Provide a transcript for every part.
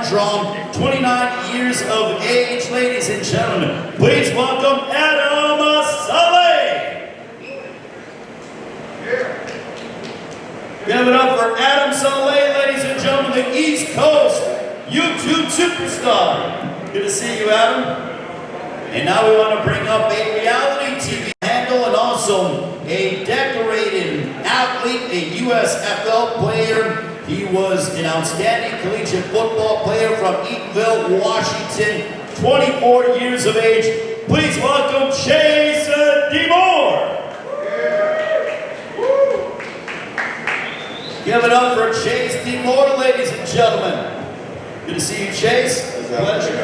strong, 29 years of age, ladies and gentlemen. Please welcome Adam Saleh. Give it up for Adam Saleh, ladies and gentlemen, the East Coast YouTube superstar. Good to see you, Adam. And now we want to bring up a reality TV handle and also a decorated athlete, a USFL player. He was an outstanding collegiate football player from Eatonville, Washington, 24 years of age. Please welcome Chase Demoor. Give it up for Chase Demoor, ladies and gentlemen. Good to see you, Chase. Pleasure.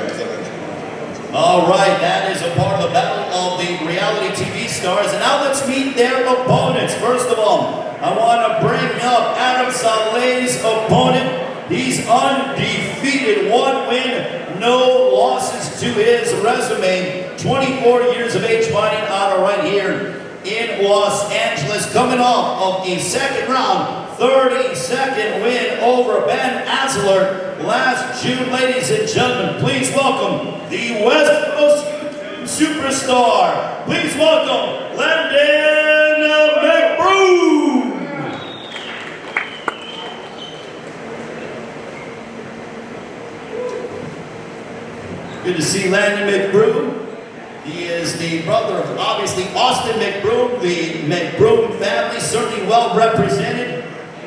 All right, that is a part of the battle of the reality TV stars. And now let's meet their opponents. First of all, I want to bring up Adam Saleh's opponent. He's undefeated, 1 win, no losses to his resume. 24 years of age, fighting out right here in Los Angeles. Coming off of a second round, 32nd win over Ben Asler last June. Ladies and gentlemen, please welcome the West Coast YouTube superstar. Please welcome Landon Mcbroom. Good to see Landon Mcbroom. He is the brother of, obviously, Austin Mcbroom, the Mcbroom family, certainly well represented,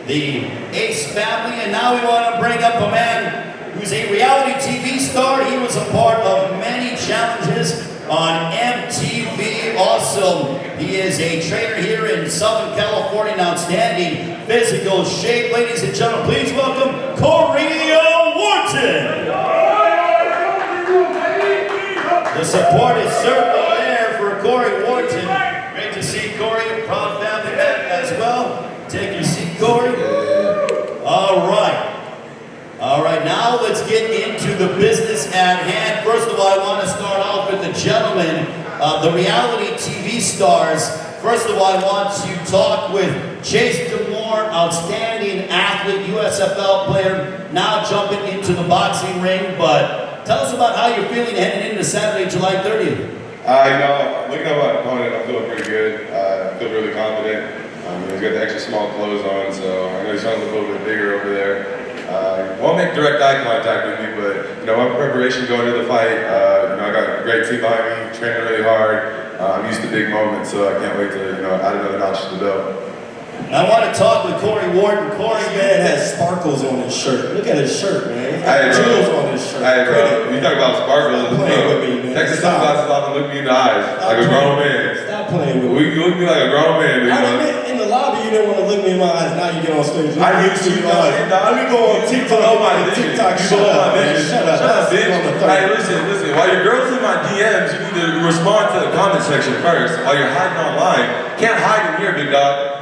the Ace family. And now we want to bring up a man who's a reality TV star. He was a part of many challenges on MTV. Also, he is a trainer here in Southern California, in outstanding physical shape. Ladies and gentlemen, please welcome Cory Wharton. The support is certainly there for Cory Wharton. Great to see Cory, a proud family man as well. Take your seat, Cory. All right. All right, now let's get into the business at hand. First of all, I want to start off with the gentlemen, the reality TV stars. First of all, I want to talk with Chase Demoor, outstanding athlete, USFL player, now jumping into the boxing ring. But tell us about how you're feeling heading into Saturday, July 30th. Looking at my opponent, I'm feeling pretty good. I feel really confident. He's got the extra small clothes on, so I know he's trying to look a little bit bigger over there. Won't make direct eye contact with me, but my preparation going into the fight, I got a great team behind me, training really hard. I'm used to big moments, so I can't wait to add another notch to the belt. I want to talk with Cory Wharton. Cory, man has sparkles on his shirt. Look at his shirt, man. He's got jewels on his shirt. Hey, bro, you talk about sparkles. Stop playing with me, man. Take the sunglasses off and look me in the eyes like a grown man. Stop playing with me. You look at me like a grown man, I admit, in the lobby, you didn't want to look me in my eyes. Now you get on stage. I used to. Let me go on TikTok. Shut up, man. Shut up, bitch. Hey, listen. While your girl's in my DMs, you need to respond to the comment section first. While you're hiding online, can't hide in here, big dog.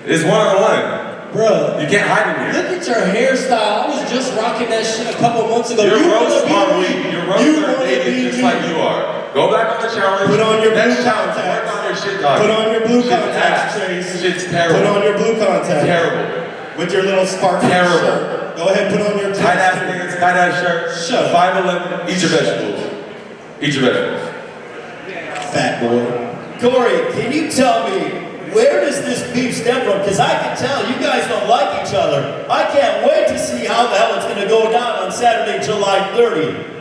It's one-on-one. Bruh. You can't hide in here. Look at your hairstyle. I was just rocking that shit a couple months ago. Your roasts are weak. Your roasts are dated just like you are. Go back on the challenge. Put on your blue challenge. contacts. Work on your shit, dog. Put on your blue contacts, Chase. Shit's terrible. Put on your blue contacts. Terrible. With your little sparkly shirt. Go ahead, put on your tight-ass pants, tight-ass shirt. Shut up. 5'11". Eat your vegetables. Eat your vegetables. Fat boy. Cory, can you tell me, where does this beef stem from? Because I can tell you guys don't like each other. I can't wait to see how the hell it's going to go down on Saturday, July 30th.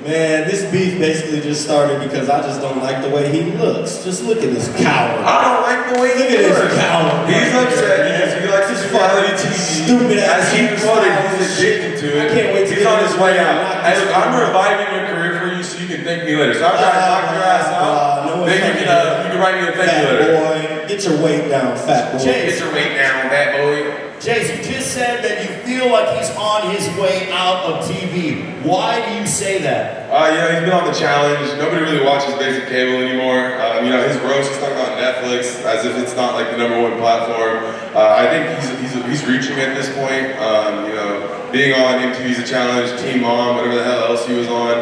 Man, this beef basically just started because I just don't like the way he looks. Just look at this coward. I don't like the way he looks. Look at this coward. He's upset because he likes his reality TV. Stupid ass. As he quoted, he's addicted to it. I can't wait to He's get on his way out. Hey, look, I'm reviving your career for you so you can thank me later. So I'm trying to knock your ass out. Then you can write me a thank you letter. Boy, get your weight down, fat boy. Chase, get your weight down, fat boy. Chase, you just said that you feel like he's on his way out of TV. Why do you say that? He's been on the challenge. Nobody really watches basic cable anymore. His roast, he's talking about Netflix as if it's not like the #1 platform. I think he's reaching at this point. Being on MTV's a challenge, Teen Mom, whatever the hell else he was on,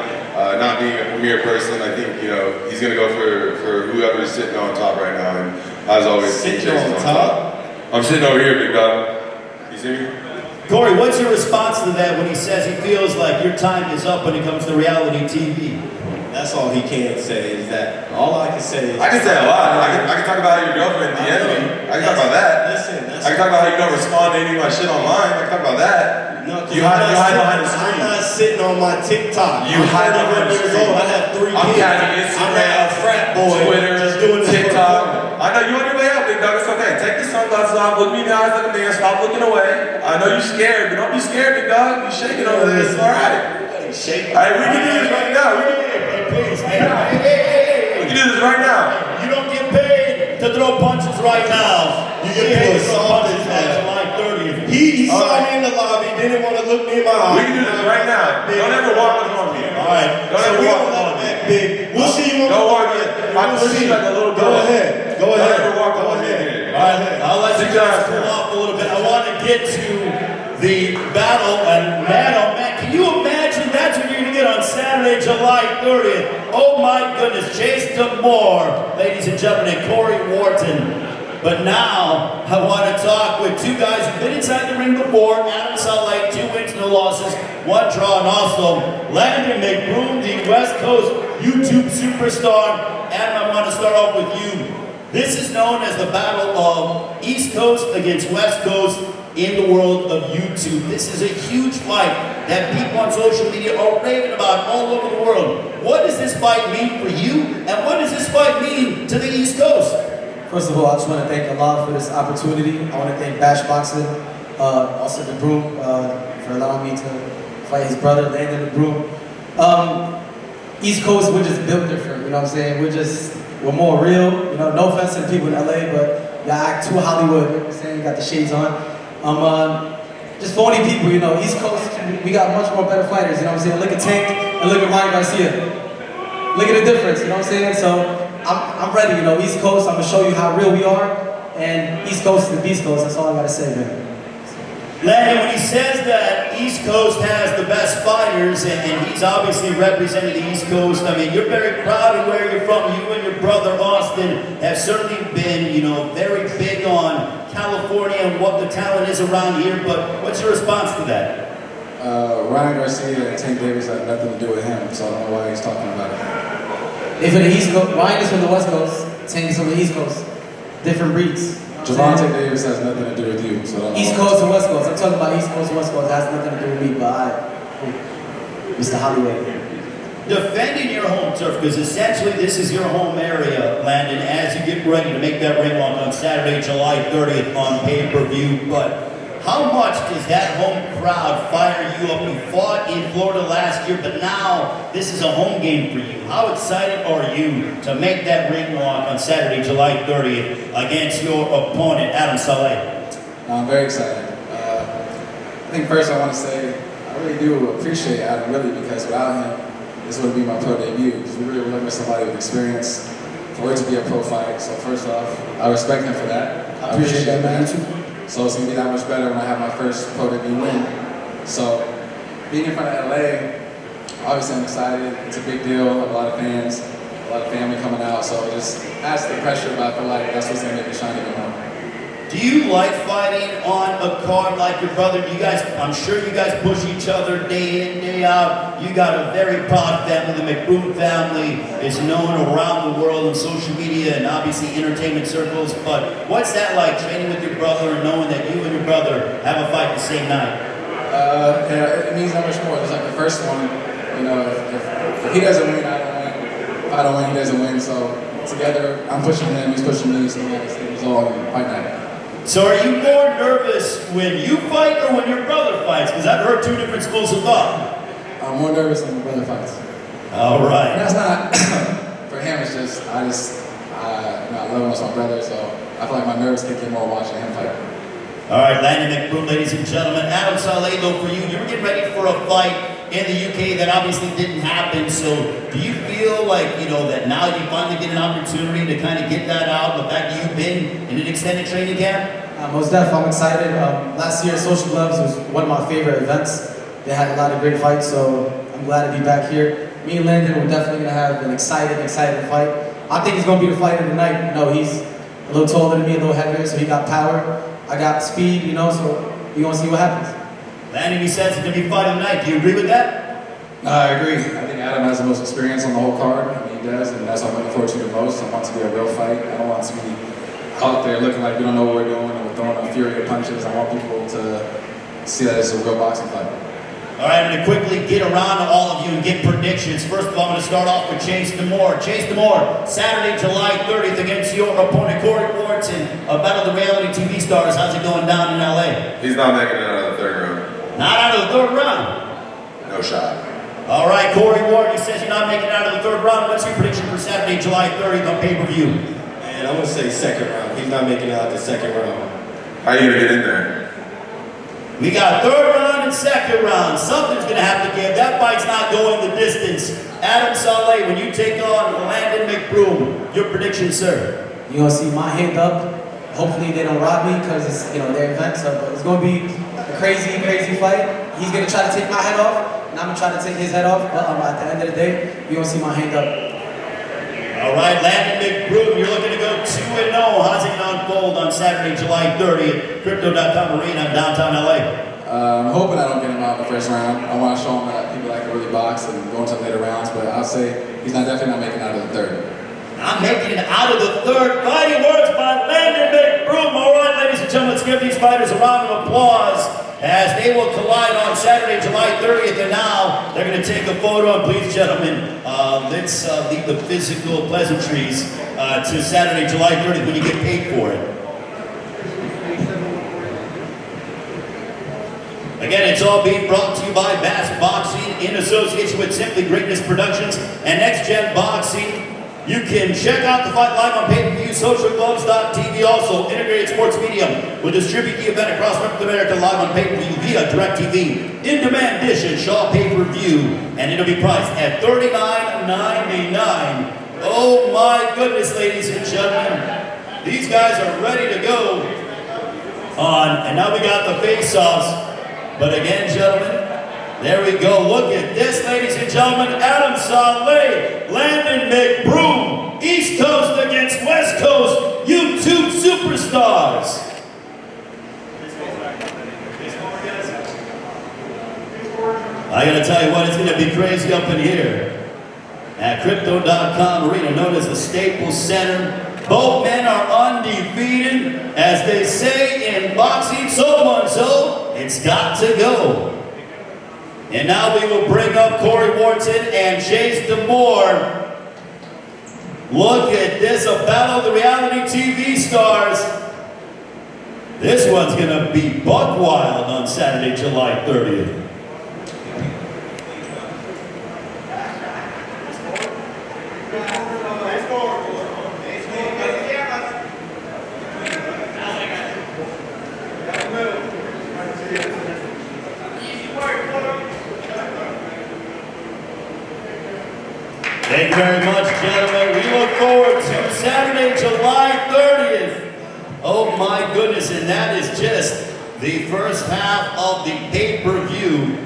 not being a premier person, I think he's gonna go for whoever's sitting on top right now. And as always, sitting on top. I'm sitting over here, big dog. You see me? Cory, what's your response to that when he says he feels like your time is up when it comes to reality TV? That's all he can say is that. All I can say is. I can say a lot. I can talk about how your girlfriend DM'd me. I can talk about that. Listen, I can talk about how you don't respond to any of my shit online. I can talk about that. No, you hide behind the screen. I'm not sitting on my TikTok. You hide behind the screen. I have 3 kids. I'm catching Instagram, I'm not a frat boy. Twitter, just doing TikTok. I know you on your way out, big dog. It's okay. Take the sunglasses off. Look me in the eyes like a man. Stop looking away. I know you're scared, but don't be scared, big dog. You're shaking over there. It's all right. Shaking. All right, we can do this right now. Please, hey. We can do this right now. You don't get paid to throw punches right now. You get paid to throw punches on July 30th. He saw me in the lobby, didn't want to look me in my eyes. We can do this right now. Don't ever walk up on me. All right. Don't ever walk up on me. Big. We'll see you on Don't the walk in. I'm pushing like a little girl. Go ahead. Don't ever walk up on me. All right, I'll let you guys cool off a little bit. I want to get to the battle, and man, oh man, can you imagine that's what you're going to get on Saturday, July 30th? Oh my goodness, Chase Demoor, ladies and gentlemen, and Cory Wharton. But now, I want to talk with two guys who've been inside the ring before, Adam Saleh, 2 wins, no losses, 1 draw, and also Landon Mcbroom, the West Coast YouTube superstar. Adam, I want to start off with you. This is known as the battle of East Coast against West Coast in the world of YouTube. This is a huge fight that people on social media are raving about all over the world. What does this fight mean for you, and what does this fight mean to the East Coast? First of all, I just want to thank Allah for this opportunity. I want to thank Bash Boxing, also Mcbroom, for allowing me to fight his brother, Landon Mcbroom. East Coast, we're just built different, you know what I'm saying? We're more real, you know, no offense to the people in LA, but y'all act too Hollywood, you know what I'm saying? You got the shades on. Just phony people, you know, East Coast, we got much more better fighters, you know what I'm saying? Look at Tank and look at Ryan Garcia. Look at the difference, you know what I'm saying? So, I'm ready, you know, East Coast, I'm gonna show you how real we are, and East Coast is the Beast Coast, that's all I gotta say, man. Landon, when he says that East Coast has the best fighters, and he's obviously representing the East Coast, I mean, you're very proud of where you're from. You and your brother Austin have certainly been, you know, very big on California and what the talent is around here, but what's your response to that? Ryan Garcia and Tank Davis have nothing to do with him, so I don't know why he's talking about it. They from the East Coast, Ryan is from the West Coast, Tank is from the East Coast. Different breeds. Javante Davis has nothing to do with you, so I don't know. East Coast and West Coast. I'm talking about East Coast, West Coast. It has nothing to do with me, but Mr. Hollywood. Defending your home turf, because essentially this is your home area, Landon, as you get ready to make that ring walk on Saturday, July 30th on pay-per-view. But how much does that home crowd fire you up? You fought in Florida last year, but now this is a home game for you. How excited are you to make that ring walk on Saturday, July 30th against your opponent, Adam Saleh? I'm very excited. I think first I want to say I really do appreciate Adam, really, because without him, this wouldn't be my pro debut. Because we really were looking for somebody with experience for it to be a pro fight. So first off, I respect him for that. I appreciate that, man. So it's going to be that much better when I have my first pro debut win. So being in front of LA, obviously I'm excited. It's a big deal. A lot of fans, a lot of family coming out. So it just adds to the pressure, but I feel like that's what's going to make me shine even more. Do you like fighting on a card like your brother? You guys, I'm sure you guys push each other day in, day out. You got a very proud family. The Mcbroom family is known around the world in social media and obviously entertainment circles. But what's that like, training with your brother and knowing that you and your brother have a fight the same night? Yeah, it means that much more. It's like the first one, you know, if he doesn't win, I don't win. If I don't win, he doesn't win. So together, I'm pushing him, he's pushing me, so it's the result in fight night. So are you more nervous when you fight or when your brother fights? Because I've heard 2 different schools of thought. I'm more nervous when my brother fights. All right. And that's not, for him, it's just, I love him as my brother, so I feel like my nerves kick in more watching him fight. All right, Landon Mcbroom, ladies and gentlemen. Adam Saleh, though, for you were getting ready for a fight in the UK that obviously didn't happen. So do you feel like, you know, that now you finally get an opportunity to kind of get that out, the fact that you've been in an extended training camp? Most definitely, I'm excited. Last year, Social Gloves was one of my favorite events. They had a lot of great fights, so I'm glad to be back here. Me and Landon, we're definitely going to have an exciting fight. I think he's going to be the fight of the night. You know, he's a little taller than me, a little heavier, so he got power. I got speed, you know, so we're going to see what happens. Landon, he says it's going to be fight of the night. Do you agree with that? No, I agree. I think Adam has the most experience on the whole card. I mean, he does, and that's what I'm looking forward to the most. I want it to be a real fight. I don't want to be out there looking like we don't know what we're doing and we're throwing a fury of punches. I want people to see that it's a real boxing fight. All right, I'm going to quickly get around to all of you and get predictions. First of all, I'm going to start off with Chase Demoor. Chase Demoor, Saturday, July 30th against your opponent, Cory, Wharton, a battle of the reality TV stars. How's it going down in LA? He's not making it out of the third round. Not out of the third round? No shot. All right, Cory Wharton, he says you're not making it out of the third round. What's your prediction for Saturday, July 30th on pay-per-view? Man, I'm going to say second round. He's not making it out the second round. How are you going to get in there? We got third round and second round. Something's going to have to give. That fight's not going the distance. Adam Saleh, when you take on Landon Mcbroom, your prediction, sir? You're going to see my hand up. Hopefully they don't rob me because it's, their event. So but it's going to be a crazy, crazy fight. He's going to try to take my head off, and I'm going to try to take his head off. But at the end of the day, you're going to see my hand up. All right, Landon Mcbroom, you're looking to go 2-0. How's it going to unfold on Saturday, July 30th, Crypto.com Arena in downtown LA? I'm hoping I don't get him out in the first round. I want to show him that people like to really box and go into later rounds, but I'll say he's definitely not making it out of the third. I'm making it out of the third. Fighting words by Landon Mcbroom. All right, ladies and gentlemen, let's give these fighters a round of applause as they will collide on Saturday, July 30th. And now they're going to take a photo. And please, gentlemen, let's leave the physical pleasantries to Saturday, July 30th when you get paid for it. Again, it's all being brought to you by Bass Boxing in association with Simply Greatness Productions and Next Gen Boxing. You can check out the fight live on pay-per-view, socialgloves.tv. Also, Integrated Sports Media will distribute the event across North America live on pay-per-view via DirecTV, in-demand dish and Shaw pay-per-view, and it'll be priced at $39.99. Oh my goodness, ladies and gentlemen, these guys are ready to go on, and now we got the face-offs. But again, gentlemen, there we go. Look at this, ladies and gentlemen. Adam Saleh, Landon Mcbroom, East Coast against West Coast, YouTube superstars. I gotta tell you what, it's gonna be crazy up in here. At Crypto.com Arena, known as the Staples Center. Both men are undefeated. As they say in boxing, so it's got to go. And now we will bring up Cory Wharton and Chase Demoor. Look at this, a battle of the reality TV stars. This one's gonna be buck wild on Saturday, July 30th. Thank you very much, gentlemen. We look forward to Saturday, July 30th. Oh my goodness, and that is just the first half of the pay-per-view.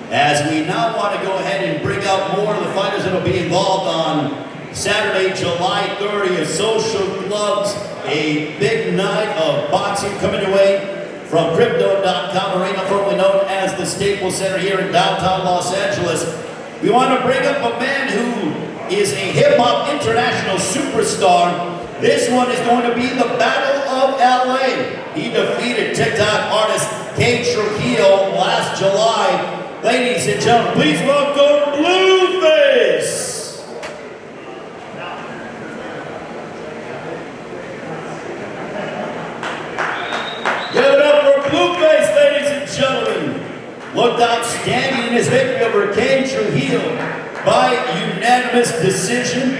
As we now want to go ahead and bring out more of the fighters that will be involved on Saturday, July 30th. Social Gloves, a big night of boxing coming your way from Crypto.com Arena, formerly known as the Staples Center here in downtown Los Angeles. We want to bring up a man who is a hip-hop international superstar. This one is going to be the Battle of LA. He defeated TikTok artist Kate Trujillo last July. Ladies and gentlemen, please welcome Blueface. Give it up for Blueface, ladies and gentlemen. Looked outstanding in his victory over Kate Trujillo by unanimous decision.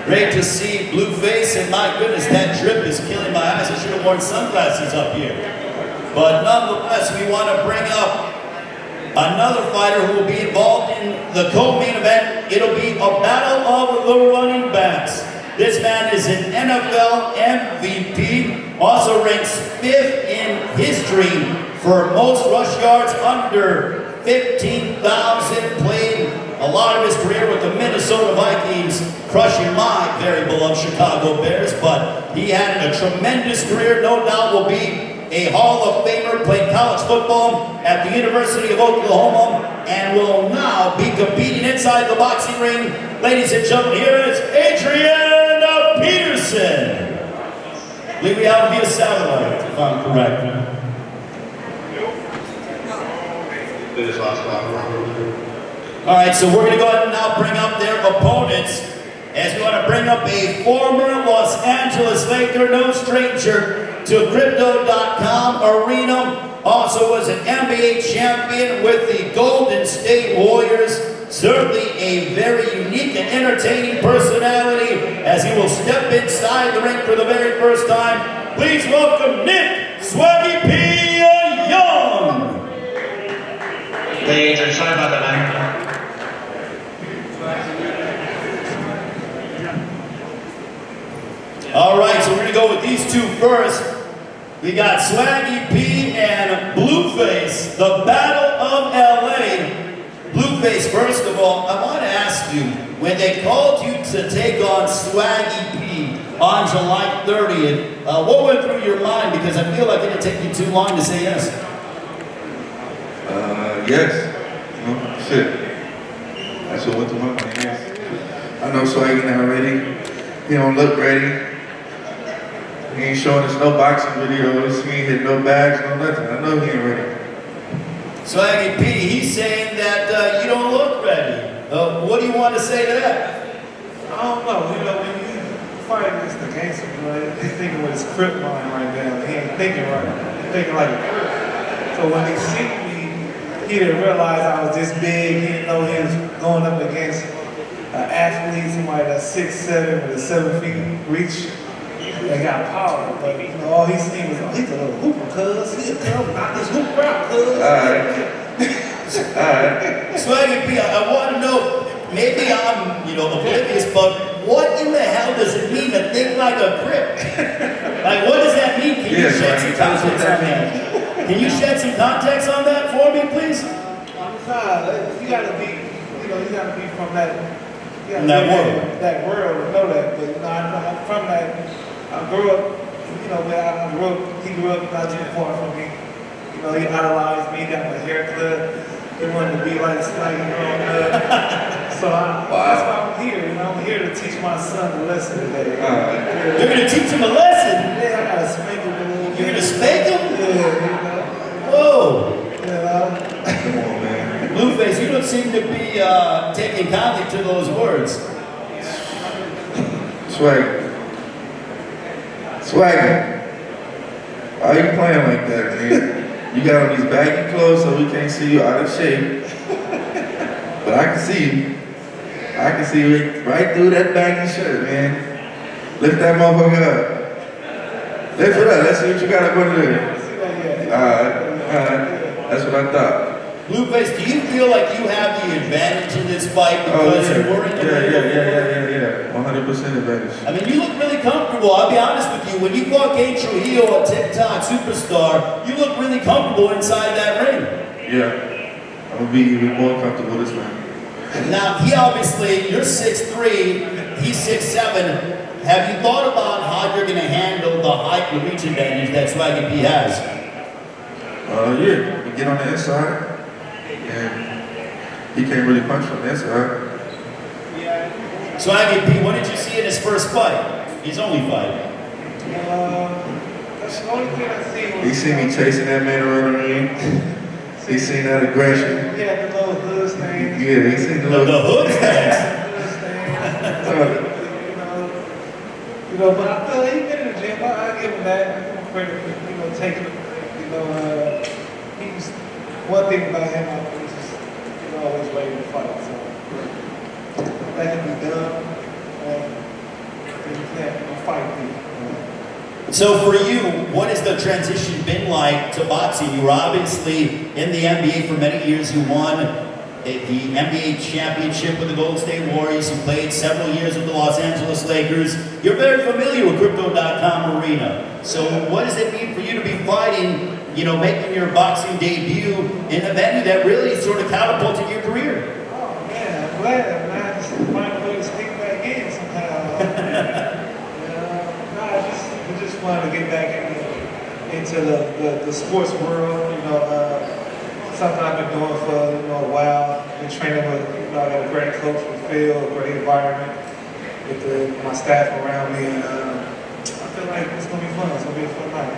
Great to see Blueface, and my goodness, that drip is killing my eyes. I should have worn sunglasses up here. But nonetheless, we want to bring up another fighter who will be involved in the co-main event. It'll be a battle of the running backs. This man is an NFL MVP, also ranks 5th in history for most rush yards under 15,000, played a lot of his career with the Minnesota Vikings, crushing my very beloved Chicago Bears, but he had a tremendous career, no doubt will be a Hall of Famer, played college football at the University of Oklahoma, and will now be competing inside the boxing ring. Ladies and gentlemen, here is Adrian Peterson. I believe we have via satellite, if I'm correct. All right, so we're going to go ahead and now bring up their opponents, as we want to bring up a former Los Angeles Laker, no stranger to Crypto.com Arena. Also was an NBA champion with the Golden State Warriors. Certainly a very unique and entertaining personality as he will step inside the ring for the very first time. Please welcome Nick Swaggy P Young. Hey, Adrian, sorry about that, man. All right, so we're gonna go with these two first. We got Swaggy P and Blueface, the Battle of LA. Blueface, first of all, I want to ask you, when they called you to take on Swaggy P on July 30th, what went through your mind? Because I feel like it didn't take you too long to say yes. Yes. No, shit. That's what went through my mind, yes. I know Swaggy not ready. He don't look ready. He ain't showing us no boxing videos. He ain't hitting no bags, no nothing. I know he ain't ready. Swaggy P, he's saying that you don't look ready. What do you want to say to that? I don't know. You know, when you fight against the gangster, you know, he's thinking with his crip mind right now. He ain't thinking right. He's thinking like a crip. So when he see me, he didn't realize I was this big. He didn't know he was going up against an athlete, somebody that's 6'7" with a 7 feet reach. They got power, but you know, all he's seen was, oh, he's a little hooper, cuz. He'll come knock this hooper out, cuz. Alright. Swaggy P, I want to know, maybe I'm, oblivious, but what in the hell does it mean to think like a crip? Like, what does that mean? Can you shed some context on that? Can you shed some context on that for me, please? You gotta be from that. From that world. That world to know that. But I'm from that. I grew up, he grew up not too far from me. He idolized me, got my haircut. He wanted to be like Swaggy growing up. So that's why I'm here. I'm here to teach my son a lesson today. You're going to teach him a lesson? Yeah, I gotta spank him a little bit. You're going to spank him? Yeah, Whoa. Come on, man. Blueface, you don't seem to be taking kindly to those words. Swaggy, why are you playing like that, man? You got on these baggy clothes so we can't see you out of shape. But I can see you. I can see you right through that baggy shirt, man. Lift that motherfucker up. Lift it up. Let's see what you got up under there. Alright. That's what I thought. Blueface, do you feel like you have the advantage in this fight because you were in the ring? Yeah. 100% advantage. I mean, you look really comfortable. I'll be honest with you. When you fought Kane Trujillo, a TikTok superstar, you look really comfortable inside that ring. Yeah. I'm going to be even more comfortable this time. Now, you're 6'3", he's 6'7". Have you thought about how you're going to handle the height and reach advantage that Swaggy P has? Yeah. We get on the inside. And he can't really punch from the inside. Swaggy P, what did you see in his first fight? His only fight. That's the only thing I see. He seen me chasing that man around the ring. He seen that aggression. Yeah, the little hood thing. Yeah, he seen the hood thing. But I feel like he's been in the gym. I give him that. I give him credit for, taking it. He's one thing about him. I think he's just, always ready to fight. So that can be done. You can't fight people. So for you, what has the transition been like to boxing? You were obviously in the NBA for many years. You won the NBA championship with the Golden State Warriors. You played several years with the Los Angeles Lakers. You're very familiar with Crypto.com Arena. So what does it mean for you to be fighting, making your boxing debut in a venue that really sort of catapulted your career? Oh man, I'm glad. I just find a way to stick back in somehow. I just wanted to get back into the the sports world. You know, something I've been doing for a while. Been training with, I got a great coach with Phil, a great environment with my staff around me. And I feel like it's gonna be fun. It's gonna be a fun night.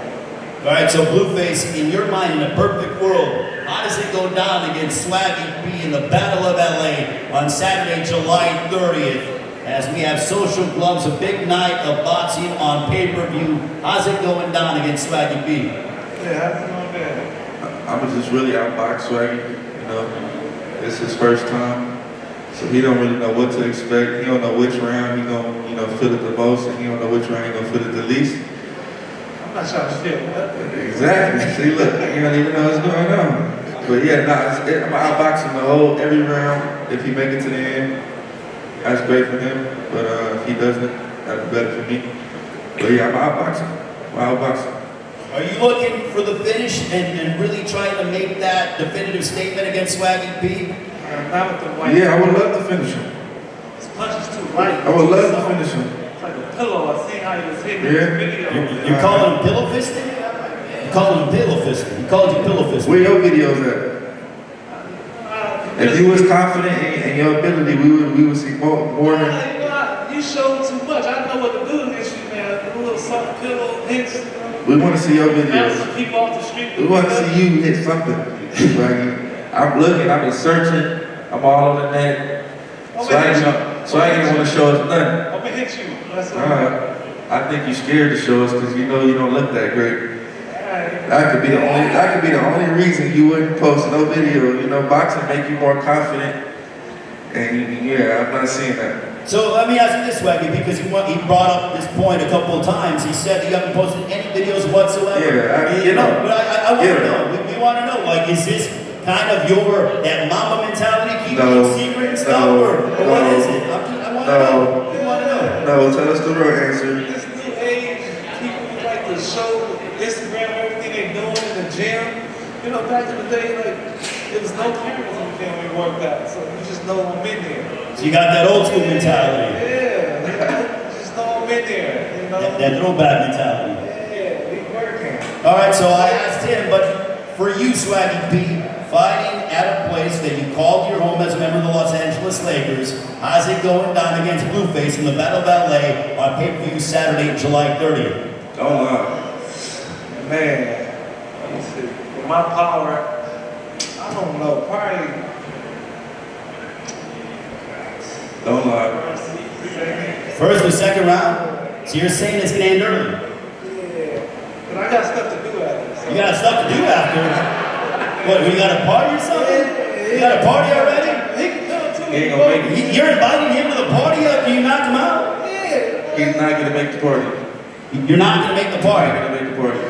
All right, so Blueface, in your mind, in a perfect world, how does it go down against Swaggy P in the Battle of LA on Saturday, July 30th? As we have social gloves, a big night of boxing on pay-per-view. How's it going down against Swaggy P? Yeah, how's it going there? I was just really outboxed Swaggy. You know, it's his first time, so he don't really know what to expect. He don't know which round he gonna feel it the most, and he don't know which round he gonna feel it the least. I'm not trying to feel nothing. Exactly. See, look, you don't even know what's going on. But yeah, I'm outboxing every round. If he make it to the end, that's great for him. But if he doesn't, that'd be better for me. But yeah, I'm outboxing. Are you looking for the finish and really trying to make that definitive statement against Swaggy P? Not with the white. Yeah, I would love to finish him. His punch is too light. I would love to finish him. It's like a pillow. I seen how he was hitting Yeah. the video. You're calling him pillow fisting? You calling him pillow fisting? He called you pillow fisting. Where your videos at? If you was confident in your ability, we would see more than. You showed too much. I know what to do against you, man. A little soft pillow hits. We want to see your Bounce videos. some people off the street. We want to see you hit something. Swaggy. I'm looking, I've been searching, I'm all on the net. Swaggy didn't want to show us nothing. I'm gonna hit you. That's all. I think you're scared to show us because you know you don't look that great. That could be the only reason you wouldn't post no video. You know, boxing make you more confident. And yeah, I'm not seeing that. So let me ask you this, Swaggy, because he brought up this point a couple of times. He said that you haven't posted any videos whatsoever. Yeah, but I want to know. We want to know, like, is this kind of that mama mentality, keeping it secret and stuff, or what is it? I want to know. We want to know. No, tell us the real answer. This new age, people like to show Instagram everything they doing in the gym. You know, back in the day, like, there was no cameras in the gym when we worked out, so you just know I'm in there. So you got that old school mentality. Yeah, you just know I'm in there. You know? That throwback mentality. Yeah, we working. All right, so I asked him, but for you, Swaggy P, fighting at a place that you called your home as a member of the Los Angeles Lakers, how's it going down against Blueface in the Battle of LA on pay-per-view Saturday, July 30th? Don't lie. Man, let me see. With my power, I don't know, probably. Don't lie. First or second round? So you're saying it's going to end early? Yeah, but I got stuff to do after. So. You got stuff to do after? What, you got a party or something? You got a party already? He can come too. He ain't gonna make it. You're inviting him to the party after you knock him out? Yeah. He's not gonna make the party. You're not going to make the party? He's not gonna make the party.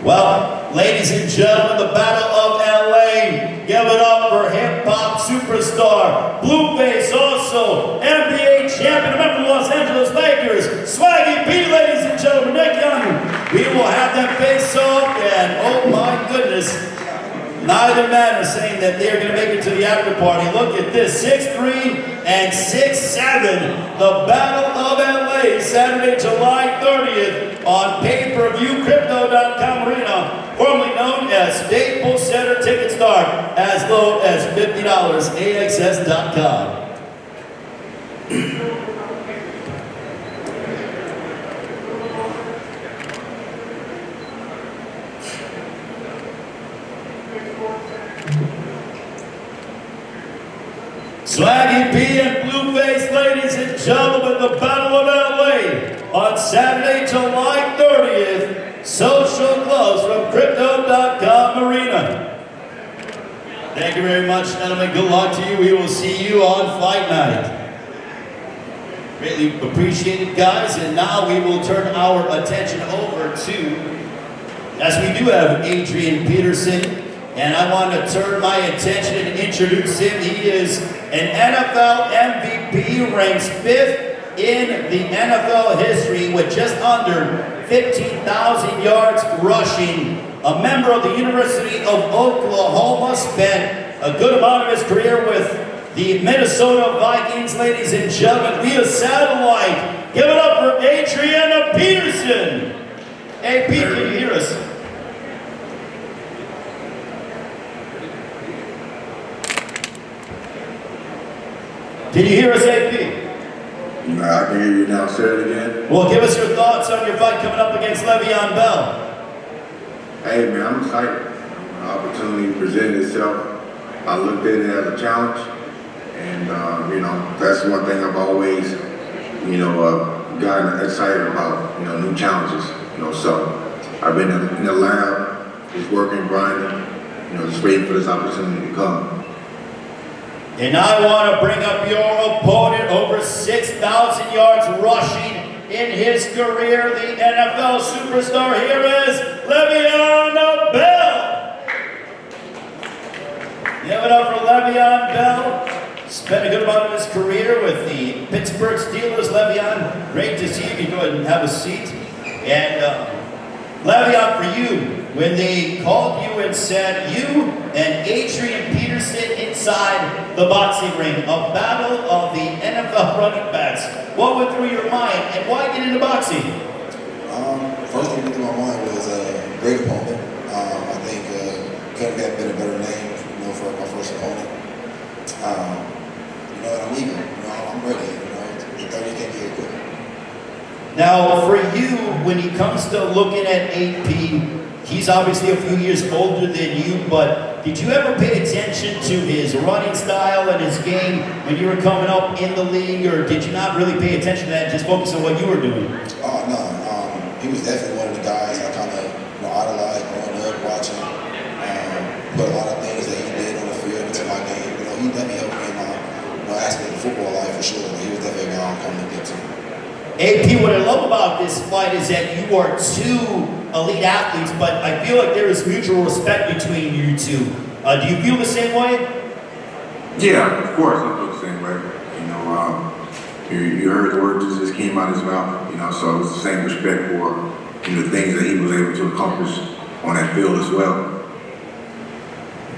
Well, ladies and gentlemen, the Battle of LA. Give it up for hip-hop superstar, Blueface, also NBA champion, member of the Los Angeles Lakers, Swaggy P, ladies and gentlemen, Nick Young. We will have them face off, and oh my goodness, neither man are saying that they're going to make it to the after party. Look at this, 6'3" and 6'7", the Battle of LA, Saturday, July 30th, on pay-per-view, Crypto.com Arena, formerly known as Staples Center. Tickets start as low as $50, AXS.com. Swaggy P and Blueface, ladies and gentlemen, the Battle of LA on Saturday, July 30th. Social gloves from Crypto.com Arena. Thank you very much, gentlemen. Good luck to you. We will see you on Fight Night. Greatly appreciated, guys. And now we will turn our attention over to, as we do have Adrian Peterson. And I want to turn my attention and introduce him. He is an NFL MVP, ranks 5th in the NFL history with just under 15,000 yards rushing. A member of the University of Oklahoma, spent a good amount of his career with the Minnesota Vikings, ladies and gentlemen, via satellite. Give it up for Adrian Peterson. Hey, Pete, can you hear us? Can you hear us, AP? Nah, I can hear you now. Say it again. Well, give us your thoughts on your fight coming up against Le'Veon Bell. Hey, man, I'm excited. The opportunity presented itself. I looked at it as a challenge, and you know, that's one thing I've always, you know, gotten excited about. You know, new challenges. You know, so I've been in the lab, just working, grinding. You know, just waiting for this opportunity to come. And I want to bring up your opponent, over 6,000 yards rushing in his career, the NFL superstar. Here is Le'Veon Bell. Give it up for Le'Veon Bell. Spent a good amount of his career with the Pittsburgh Steelers. Le'Veon, great to see you. You can go ahead and have a seat. And Le'Veon, for you, when they called you and said you and Adrian Peterson inside the boxing ring, a battle of the NFL running backs, what went through your mind and why get into boxing? First thing that went through my mind was a great opponent. I think couldn't have been a better name, you know, for my first opponent. You know, and I'm eager. You know, I'm ready. You know, the 30 can't get quick. Now, for you, when it comes to looking at AP, he's obviously a few years older than you, but did you ever pay attention to his running style and his game when you were coming up in the league, or did you not really pay attention to that and just focus on what you were doing? Oh, no. He was definitely one of the guys I kind of, you know, idolized growing up, watching. Put a lot of things that he did on the field into my game. You know, he definitely helped me in my, you know, aspect of football life for sure. He was definitely a guy I'm coming to get to. AP, what I love about this fight is that you are two elite athletes, but I feel like there is mutual respect between you two. Do you feel the same way? Yeah, of course, I feel the same way. You know, you heard the words that just came out of his mouth. You know, so it's the same respect for, you know, the things that he was able to accomplish on that field as well.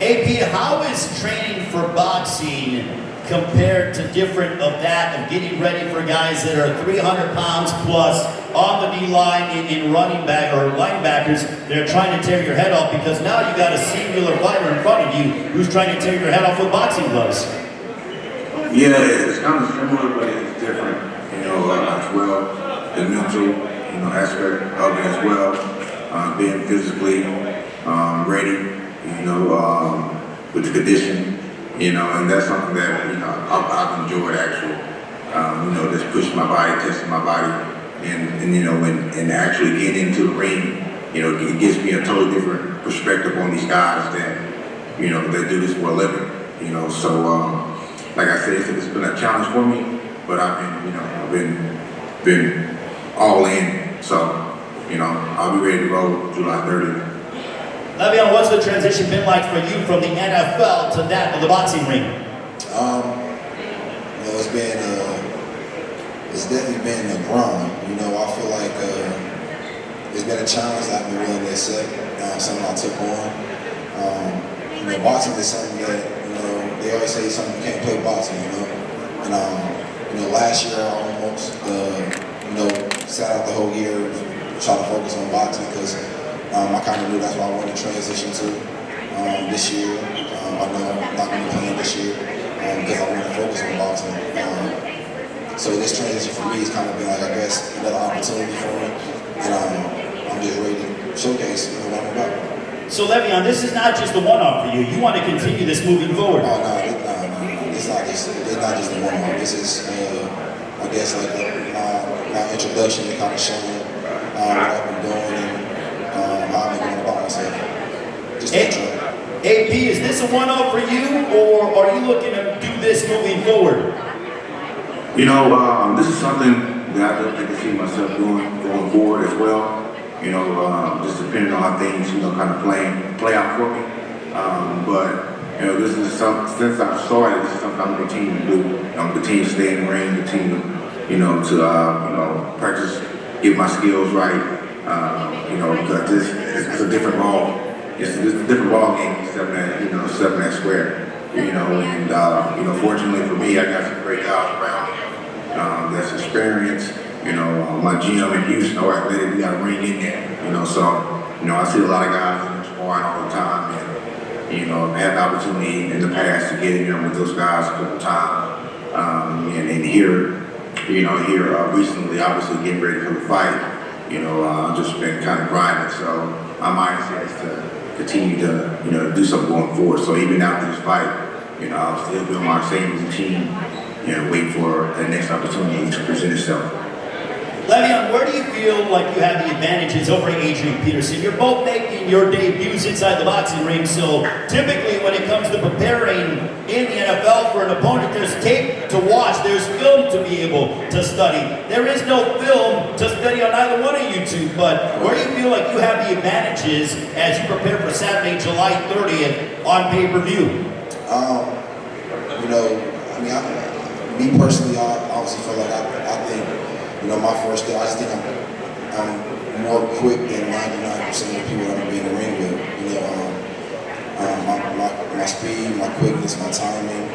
AP, how is training for boxing compared to different of that, of getting ready for guys that are 300 pounds plus on the D-line in running back or linebackers that are trying to tear your head off, because now you got a singular fighter in front of you who's trying to tear your head off with boxing gloves? Yeah, it's kind of similar, but it's different, you know, as well. The mental, you know, aspect of it as well. Being physically ready, you know, with the condition. You know, and that's something that, you know, I've enjoyed actually. You know, just pushing my body, testing my body, and you know, and actually getting into the ring, you know, it gives me a totally different perspective on these guys that, you know, that do this for a living. You know, so like I said, it's been a challenge for me, but I've been, you know, I've been all in. So, you know, I'll be ready to roll July 30th. Le'Veon, what's the transition been like for you from the NFL to that of the boxing ring? You know, it's definitely been a grind. You know, I feel like it's been a challenge that I've been willing to accept, something I took on. You know, boxing is something that, you know, they always say something you can't play boxing, you know. And, you know, last year I almost, you know, sat out the whole year trying to focus on boxing because I kind of knew that's what I wanted to transition to this year. I know I'm not going to be playing this year because I want to focus on boxing. So this transition for me has kind of been like, I guess, another opportunity for me. And I'm just ready to showcase, you know, what I'm about. So Le'Veon, this is not just a one-off for you. You want to continue this moving forward. Oh, no. It's not just a one-off. This is, I guess, like my introduction to kind of showing what I've been doing and how I'm going about myself. Just AP, is this a one-off for you, or are you looking to do this moving forward? You know, this is something that I can see myself doing going forward as well. You know, just depending on how things, you know, kind of play out for me. But you know, this is something, since I've started, this is something I'm going to continue to do. I'm going to continue to stay in the ring, continue, you know, to you know, practice, get my skills right. You know, because it's a different ball. It's a different ball game, stepping that square. You know, and you know, fortunately for me, I got some great guys around me that's experienced, My GM in Houston, all right, we got a ring in there, so, I see a lot of guys in the sparring all the time, and, I've had the opportunity in the past to get in there with those guys a couple times, and here recently, obviously getting ready for the fight, I've just been kind of grinding, so my mindset is to continue to, do something going forward, so even after this fight, I'll still be on my same routine, wait for the next opportunity to present itself. Veon, where do you feel like you have the advantages over Adrian Peterson? You're both making your debuts inside the boxing ring, so typically when it comes to preparing in the NFL for an opponent, there's tape to watch, there's film to be able to study. There is no film to study on either one of you two, but where do you feel like you have the advantages as you prepare for Saturday, July 30th on pay-per-view? Me personally, I obviously feel like I think, my first day, I just think I'm more quick than 99% of the people that I'm gonna be in the ring with. My speed, my quickness, my timing,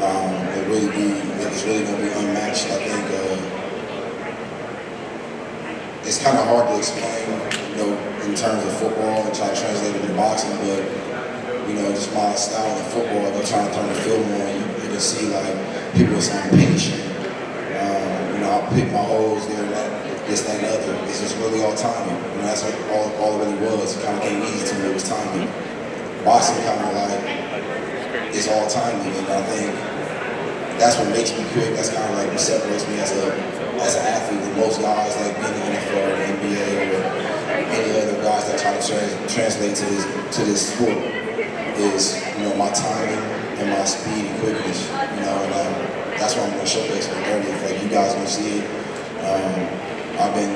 it's really gonna be unmatched. I think it's kind of hard to explain, in terms of football and try to translate it to boxing, but just my style of football, if I'm trying to turn the film on, you can see like people are saying patient. I'll pick my holes there and that, this, that, and the other. It's just really all timing. That's what all it really was. It kind of came easy to me, it was timing. Boxing kind of like, it's all timing, and I think that's what makes me quick. That's kind of like what separates me as an athlete than most guys like being in the NFL or the NBA or any other guys that try to translate to this sport is, my timing and my speed and quickness, and that's what I'm going to showcase on the 30th. Like, you guys going to see it. I've been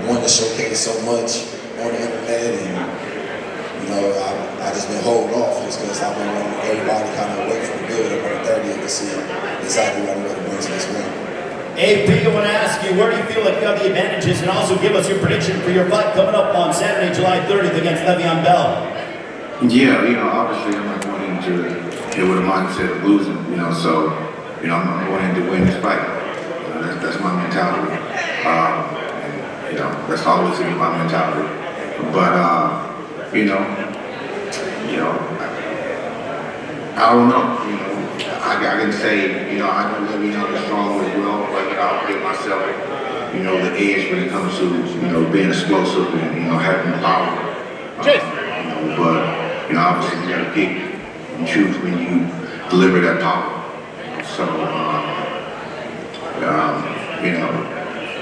wanting to showcase so much on the internet, and I just been holding off just because I've been wanting everybody kind of wait for the build up on the 30th to see exactly what I'm going to bring to this ring. AP, I want to ask you, where do you feel like you have the advantages, and also give us your prediction for your fight coming up on Saturday, July 30th against Le'Veon Bell? Yeah, obviously I'm not going into it with a mindset of losing, so. I'm going in to win this fight. That's my mentality. That's always been my mentality. But I don't know. I can say, I know Le'Veon is strong as well, but I'll give myself, the edge when it comes to, being explosive and, having the power. But, obviously you got to pick and choose when you deliver that power. So,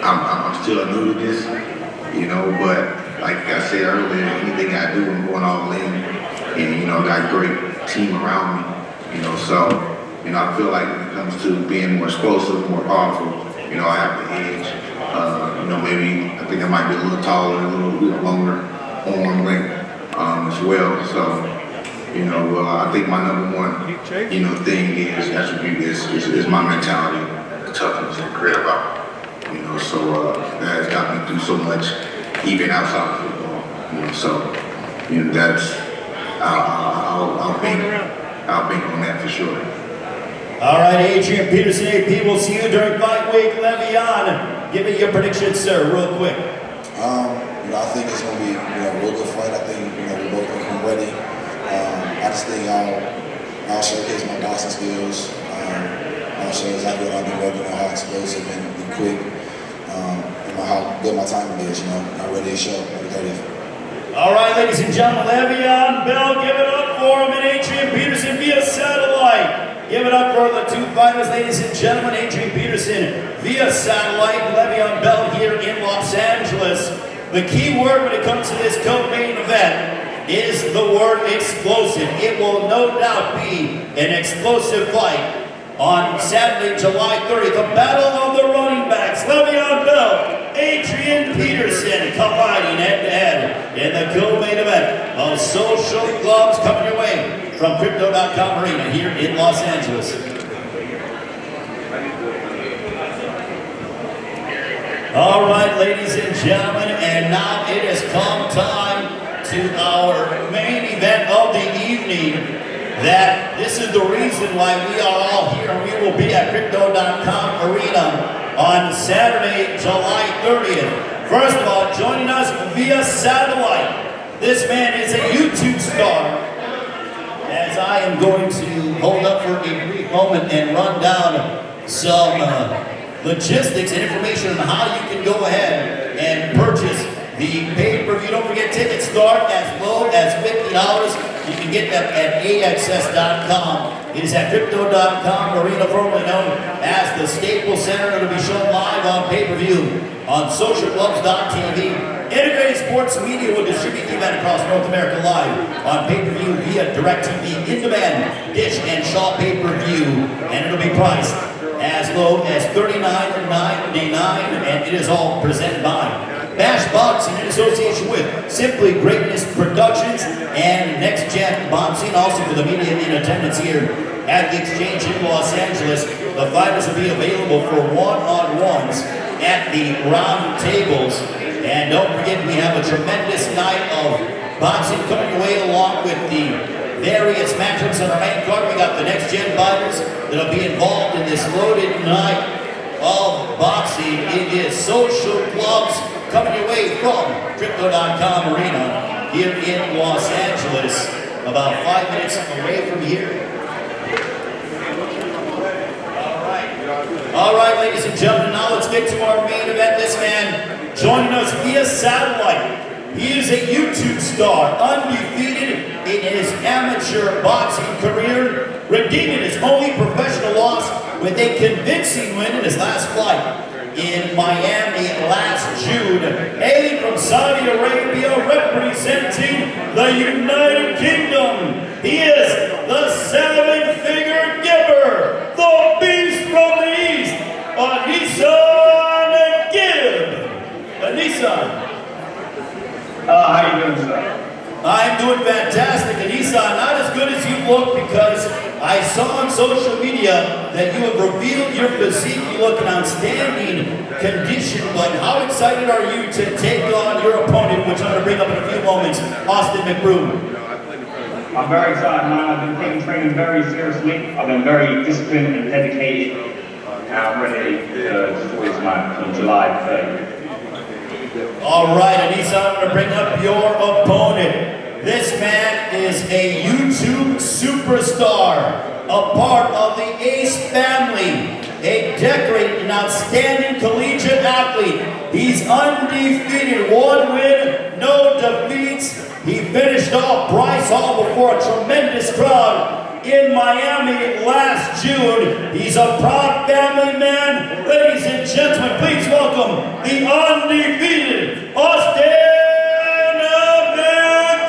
I'm still new to this, but like I said earlier, anything I do, I'm going all in, and, I got a great team around me, so, I feel like when it comes to being more explosive, more powerful, I have the edge, maybe, I think I might be a little taller, a little longer arm length, as well, so. I think my number one, thing is attribute is my mentality, the toughness and grit about it. So that has got me through so much, even outside of football. So that's I'll bank on that for sure. All right, Adrian Peterson, AP, we'll see you during fight week. Le'Veon, give me your predictions, sir, real quick. I think it's gonna be a real good fight. I think we're both gonna come ready. I just think I'll showcase my boxing skills. I'll show exactly what I've been working on, how explosive and quick, and how good my timing is. I'm ready to show on the 30th. All right, ladies and gentlemen, Le'Veon Bell, give it up for him, and Adrian Peterson via satellite. Give it up for the two fighters, ladies and gentlemen. Adrian Peterson via satellite, Le'Veon Bell here in Los Angeles. The key word when it comes to this co-main event is the word explosive. It will no doubt be an explosive fight on Saturday, July 30th. The battle of the running backs. Le'Veon Bell, Adrian Peterson combining head-to-head in the co-main event of Social Gloves coming your way from Crypto.com Arena here in Los Angeles. All right, ladies and gentlemen, and now it has come time to our main event of the evening. That this is the reason why we are all here. We will be at Crypto.com Arena on Saturday, July 30th. First of all, joining us via satellite, this man is a YouTube star. As I am going to hold up for a brief moment and run down some logistics and information on how you can go ahead and purchase the pay-per-view. Don't forget, tickets start as low as $50. You can get them at AXS.com. It is at Crypto.com arena, formerly known as the Staples Center. It'll be shown live on pay-per-view on SocialClubs.tv. Integrated Sports Media will distribute the event across North America live on pay-per-view via DirecTV, in-demand, Dish, and Shaw pay-per-view. And it'll be priced as low as $39.99, and it is all presented by Bash Boxing in association with Simply Greatness Productions and Next Gen Boxing. Also for the media in attendance here at the Exchange in Los Angeles, the fighters will be available for one-on-ones at the round tables. And don't forget, we have a tremendous night of boxing coming away along with the various matchups on our main card. We got the Next Gen fighters that'll be involved in this loaded night of boxing. It is Social Clubs coming your way from Crypto.com Arena here in Los Angeles, about 5 minutes away from here. All right, ladies and gentlemen, now let's get to our main event. This man joining us via satellite. He is a YouTube star, undefeated in his amateur boxing career, redeeming his only professional loss with a convincing win in his last fight in Miami last June. Hailing from Saudi Arabia, representing the United Kingdom, he is the seven-figure giver, the beast from the east, Aneson Gib. Aneson. How you doing, sir? I'm doing fantastic, Aneson. Not as good as you look, because I saw on social media that you have revealed your physique. You look in outstanding condition, but how excited are you to take on your opponent, which I'm going to bring up in a few moments, Austin Mcbroom? I'm very excited, man. I've been taking training very seriously. I've been very disciplined and dedicated. And I'm ready to voice my July 30th. All right, Aneson, I'm going to bring up your opponent. This man is a YouTube superstar, a part of the Ace family, a decorated and outstanding collegiate athlete. He's undefeated, 1 win, no defeats. He finished off Bryce Hall before a tremendous crowd in Miami last June. He's a proud family man. Ladies and gentlemen, please welcome the undefeated Austin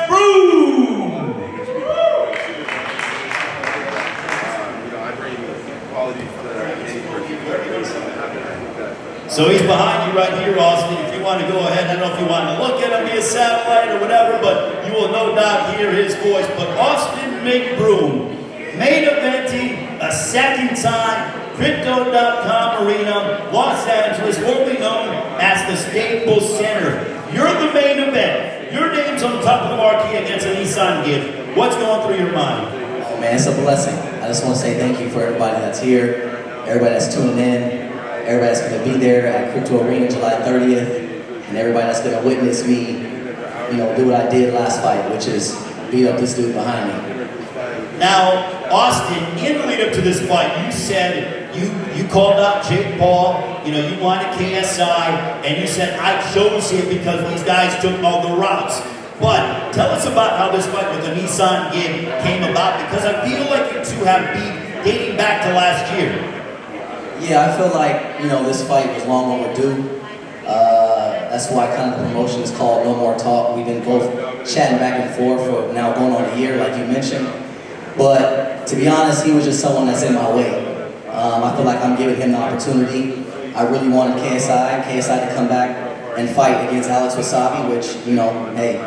Mcbroom. So he's behind you right here, Austin. If you want to go ahead, I don't know if you want to look at him via satellite or whatever, but you will no doubt hear his voice. But Austin Mcbroom, main eventing a second time, Crypto.com Arena, Los Angeles, formerly known as the Staples Center. You're the main event. Your name's on top of the marquee against Aneson Gib. What's going through your mind? Oh man, it's a blessing. I just want to say thank you for everybody that's here, everybody that's tuning in, everybody that's going to be there at Crypto Arena July 30th, and everybody that's going to witness me, you know, do what I did last fight, which is beat up this dude behind me. Now, Austin, in the lead up to this fight, you said you called out Jake Paul, you know, you wanted KSI, and you said, I chose him because these guys took all the routes. But tell us about how this fight with Aneson Gib came about, because I feel like you two have beef dating back to last year. Yeah, I feel like, you know, this fight was long overdue. That's why kind of the promotion is called No More Talk. We've been both chatting back and forth for now going on a year, like you mentioned. But to be honest, he was just someone that's in my way. I feel like I'm giving him the opportunity. I really wanted KSI to come back and fight against Alex Wasabi, which, you know, hey,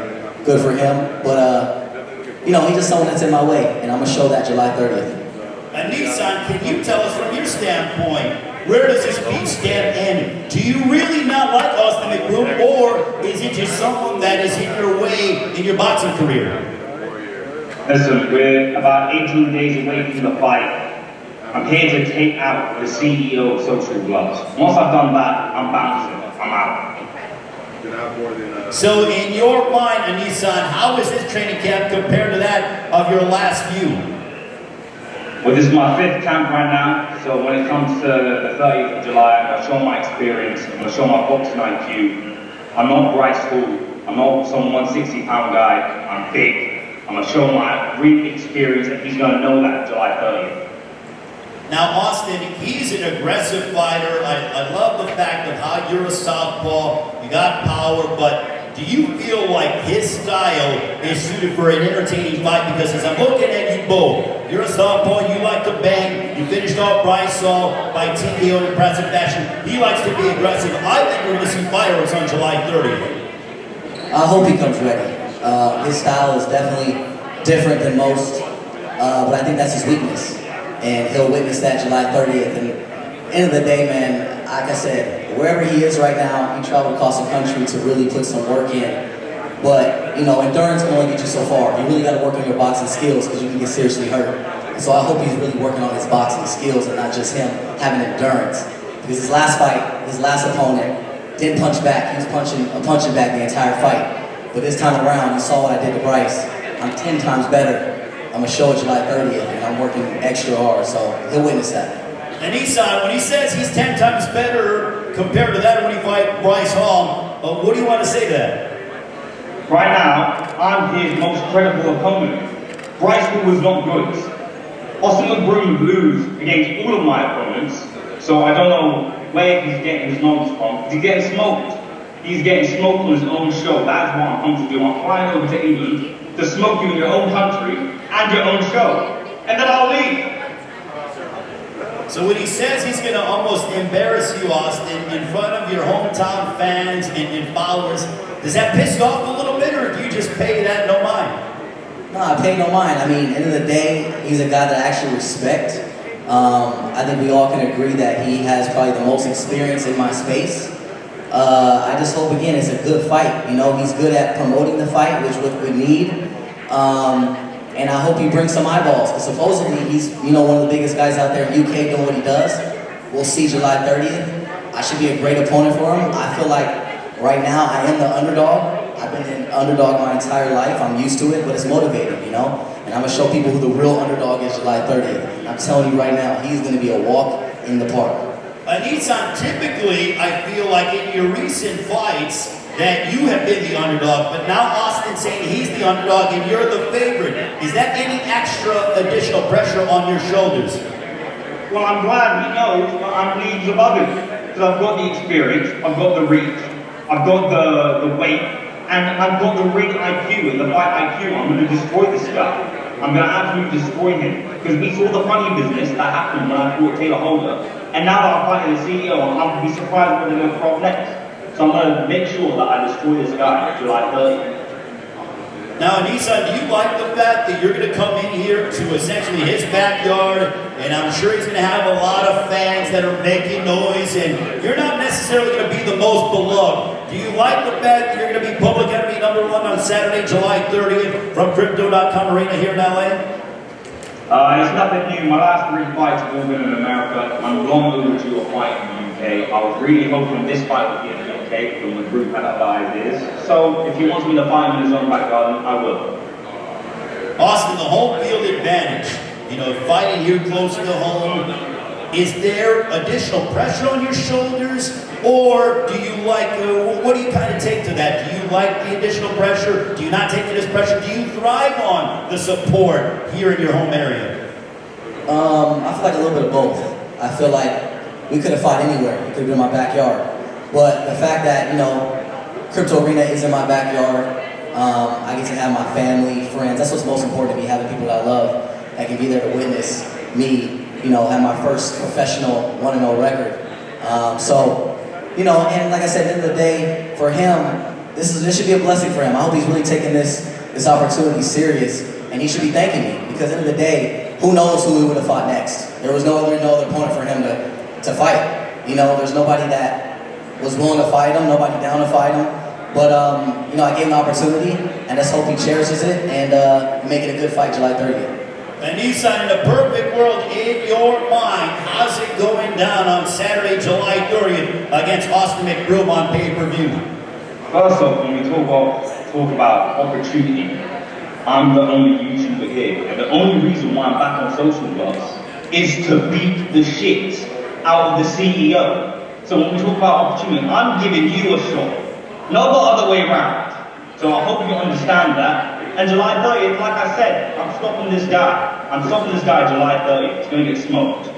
good for him. But, you know, he's just someone that's in my way, and I'm going to show that July 30th. Aneson, can you tell us from your standpoint, where does this beef stand, and do you really not like Austin Mcbroom, or is it just someone that is in your way in your boxing career? Listen, we're about 18 days away from the fight. I'm here to take out the CEO of social gloves. Once I've done that, I'm bouncing. I'm out. So in your mind, Aneson, how is this training camp compared to that of your last few? Well, this is my 5th camp right now, so when it comes to the 30th of July, I'm going to show my experience, I'm going to show my boxing IQ. I'm not Bryce Hall, I'm not some 160-pound guy, I'm big. I'm going to show my real experience, and he's going to know that July 30th. Now, Austin, he's an aggressive fighter. I love the fact of how you're a southpaw, you got power, but do you feel like his style is suited for an entertaining fight? Because as I'm looking at you both, you're a southpaw, you like to bang, you finished off Bryce Hall by TKO in impressive fashion. He likes to be aggressive. I think we're going to see fireworks on July 30th. I hope he comes ready. His style is definitely different than most, but I think that's his weakness. And he'll witness that July 30th. And at the end of the day, man, like I said, wherever he is right now, he traveled across the country to really put some work in. But, you know, endurance can only get you so far. You really got to work on your boxing skills because you can get seriously hurt. And so I hope he's really working on his boxing skills and not just him having endurance. Because his last fight, his last opponent, didn't punch back. He was punching back the entire fight. But this time around, you saw what I did to Bryce. I'm 10 times better. I'm going to show it July 30th, and I'm working extra hard, so he'll witness that. And Aneson, when he says he's 10 times better compared to that when he fight Bryce Hall, what do you want to say to that? Right now, I'm his most credible opponent. Bryce Hall was not good. Austin Mcbroom lose against all of my opponents, so I don't know where he's getting his knowledge from. He's getting smoked. He's getting smoked on his own show. That's what I'm come to do. I'm flying over to England to smoke you in your own country and your own show. And then I'll leave. So when he says he's going to almost embarrass you, Austin, in front of your hometown fans and followers, does that piss you off a little bit, or do you just pay that no mind? No, I pay no mind. I mean, at the end of the day, he's a guy that I actually respect. I think we all can agree that he has probably the most experience in my space. I just hope, again, it's a good fight. You know, he's good at promoting the fight, which we need. And I hope he brings some eyeballs, because supposedly he's, you know, one of the biggest guys out there in UK doing what he does. We'll see July 30th. I should be a great opponent for him. I feel like right now I am the underdog. I've been an underdog my entire life. I'm used to it, but it's motivating, you know? And I'm going to show people who the real underdog is July 30th. I'm telling you right now, he's going to be a walk in the park. Aneson, typically, I feel like in your recent fights that you have been the underdog, but now Austin's saying he's the underdog and you're the favorite. Is that any extra additional pressure on your shoulders? Well, I'm glad he knows that I'm leagues above him. Because I've got the experience, I've got the reach, I've got the weight, and I've got the ring IQ and the fight IQ. I'm going to destroy this guy. I'm going to absolutely destroy him. Because we saw the funny business that happened when I fought Taylor Holder. And now that I'm fighting the CEO, I'm going to be surprised what they're going to throw next. So I'm going to make sure that I destroy this guy July 30th. Now, Aneson, do you like the fact that you're going to come in here to essentially his backyard, and I'm sure he's going to have a lot of fans that are making noise, and you're not necessarily going to be the most beloved. Do you like the fact that you're going to be public enemy #1 on Saturday, July 30th from Crypto.com Arena here in LA? It's nothing new. My last 3 fights have all been in America. I'm long overdue a fight in the UK. I was really hoping this fight would be in the UK from the group that ideas. So if he wants me to fight him in his own backyard, I will. Austin, the home field advantage, you know, fighting here close to home, is there additional pressure on your shoulders, or do you like, what do you kind of take to that? Do you like the additional pressure? Do you not take this pressure? Do you thrive on the support here in your home area? I feel like a little bit of both. I feel like we could have fought anywhere. It could have been my backyard. But the fact that, you know, Crypto Arena is in my backyard, I get to have my family, friends. That's what's most important to me, having people that I love that can be there to witness me, you know, have my first professional 1-0 record. So, you know, and like I said, at the end of the day, for him, this should be a blessing for him. I hope he's really taking this opportunity serious, and he should be thanking me, because at the end of the day, who knows who we would have fought next? There was no other opponent for him to fight. You know, there's nobody that was willing to fight him, nobody down to fight him. But, you know, I gave him the opportunity, and let's hope he cherishes it and make it a good fight July 30th. Aneson, in a perfect world, in your mind, how's it going down on Saturday, July 30th against Austin Mcbroom on pay-per-view? First off, when we talk about opportunity, I'm the only YouTuber here, and the only reason why I'm back on social gloves is to beat the shit out of the CEO. So when we talk about opportunity, I'm giving you a shot, not the other way around. So I hope you understand that. And July 30th, like I said, I'm stopping this guy. I'm stopping this guy July 30th. It's going to get smoked.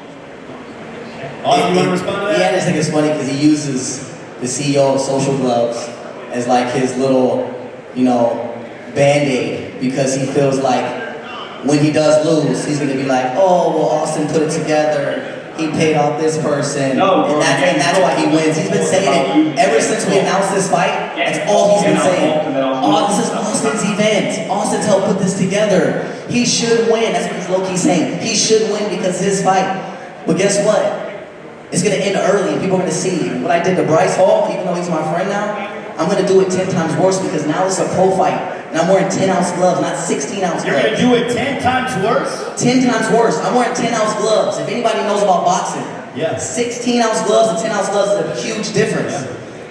Austin, you want to respond to that? Yeah, I just think it's funny because he uses the CEO of Social Gloves as like his little, you know, Band-Aid, because he feels like when he does lose, he's going to be like, oh, well, Austin put it together. He paid off this person, and that's why he wins. He's been saying it ever since we announced this fight. That's all he's been saying. Oh, this is Austin's event. Austin's helped put this together. He should win. That's what he's low-key saying. He should win because his fight. But guess what? It's going to end early, and people are going to see what I did to Bryce Hall, even though he's my friend now. I'm going to do it 10 times worse because now it's a pro fight. And I'm wearing 10-ounce gloves, not 16-ounce gloves. You're going to do it 10 times worse? 10 times worse. I'm wearing 10-ounce gloves. If anybody knows about boxing, 16-ounce gloves and 10-ounce gloves is a huge difference.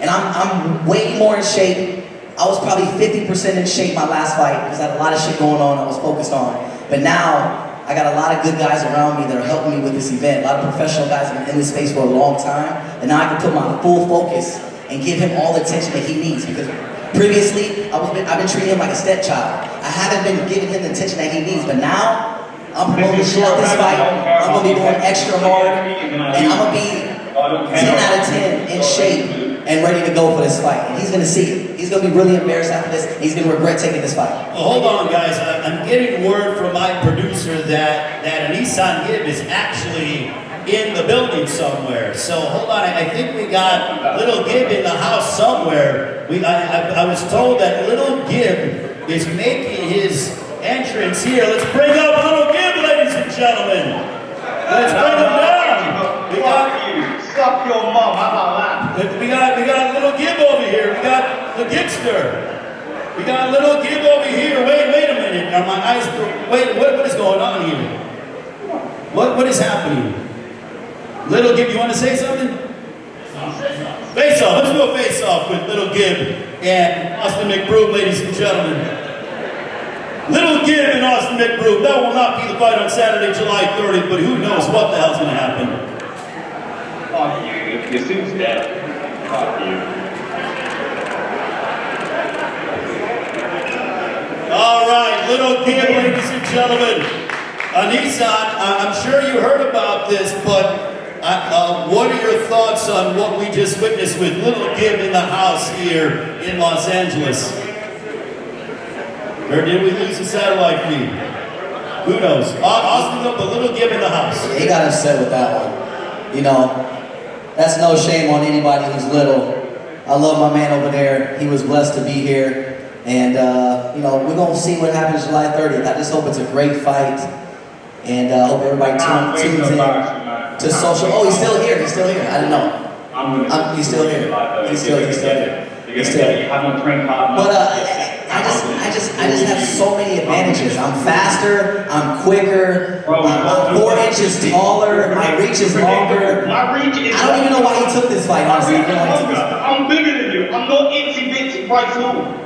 And I'm way more in shape. I was probably 50% in shape my last fight because I had a lot of shit going on I was focused on. But now, I got a lot of good guys around me that are helping me with this event. A lot of professional guys have been in this space for a long time. And now I can put my full focus and give him all the attention that he needs, because previously, I've been treating him like a stepchild. I haven't been giving him the attention that he needs, but now, I'm promoting the shit out this fight. I'm gonna be going extra hard, and I'm gonna be 10 out of 10 in shape and ready to go for this fight. And he's gonna see it. He's gonna be really embarrassed after this, and he's gonna regret taking this fight. Well, hold on, guys. I'm getting word from my producer that Aneson Gib is actually in the building somewhere. So hold on, I think we got Little Gib in the house somewhere. I was told that Little Gib is making his entrance here. Let's bring up Little Gib, ladies and gentlemen. Let's bring him down. We got Suck your mom, how about that? we got Little Gib over here. We got the Gibster. We got Little Gib over here. Wait a minute. Are my eyes? Wait, what is going on here? What is happening? Little Gib, you want to say something? Face off. Let's do a face off with Little Gib and Austin Mcbroom, ladies and gentlemen. Little Gib and Austin Mcbroom. That will not be the fight on Saturday, July 30th, but who knows what the hell's going to happen. Fuck you. Your suit's dead. Fuck you. All right, Little Gib, ladies and gentlemen. Aneson, I'm sure you heard about this, but what are your thoughts on what we just witnessed with Little Gib in the house here in Los Angeles? Or did we lose the satellite feed? Who knows? Austin, but Little Gib in the house. He got upset with that one. You know, that's no shame on anybody who's little. I love my man over there. He was blessed to be here. And, you know, we're going to see what happens July 30th. I just hope it's a great fight. And I hope everybody tunes in to social. Oh, he's still here. He's still here. I didn't know. He's still here. He's still here. He's still here. But I just have so many advantages. I'm faster. I'm quicker. I'm 4 inches taller. My reach is longer. My reach is I don't even know why he took this fight. Honestly, I'm bigger than you. I'm not itsy bitsy Bryce Hall.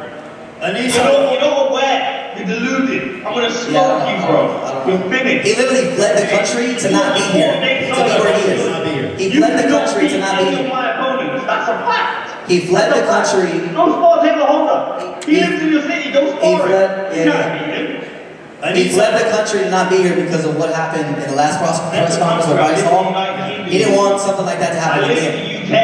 Aneson, you know what? You're deluded. I'm gonna smoke you, bro. You're finished. He literally fled the country to not be here. To be where he is. He fled the country to not be here. My opponents. That's a fact. He fled the country. Don't spar him, hold up. He lives in your city. Don't spar him. He fled the country to not be here because of what happened in the last press conference with Bryce Hall. He didn't want something like that to happen I again. live in the UK.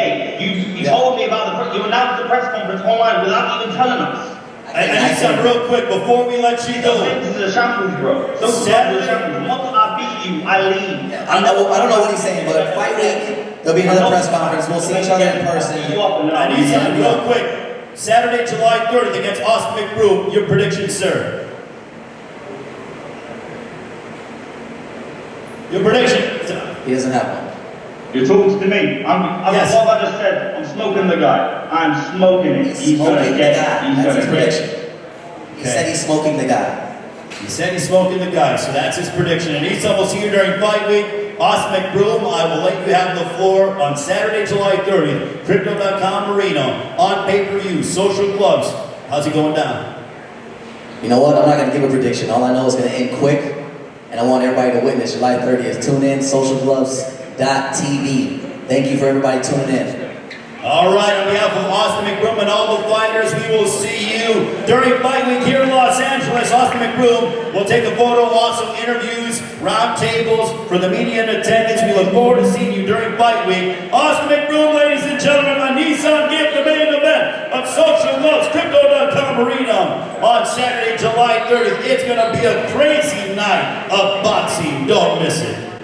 You told me about you announced the press conference online without even telling us. I need something real quick before we let you go. This is a shambles, bro. Saturday. Once I beat you, I leave. I don't know what he's saying, but fight week, there'll be another press conference. We'll see each other in person. I need something real quick. Saturday, July 30th against Austin Mcbroom. Your prediction, sir? Your prediction? He doesn't have one. You're talking to me. Yes. What I just said. I'm smoking the guy. I'm smoking it. He's smoking the guy. He's That's his gonna get prediction. He said he's smoking the guy. He said he's smoking the guy, so that's his prediction. And Aneson will see you during fight week. Austin Mcbroom, I will let you have the floor on Saturday, July 30th. Crypto.com Arena, on pay-per-view, social clubs. How's it going down? You know what? I'm not going to give a prediction. All I know is going to end quick, and I want everybody to witness July 30th. Tune in, socialgloves.tv. Thank you for everybody tuning in. All right, on behalf of Austin Mcbroom and all the fighters, we will see you during fight week here in Los Angeles. Austin Mcbroom will take a photo, also interviews, round tables for the media in attendance. We look forward to seeing you during fight week. Austin Mcbroom, ladies and gentlemen, Aneson Gib, the main event of Social Gloves, Crypto.com Arena on Saturday, July 30th. It's going to be a crazy night of boxing. Don't miss it.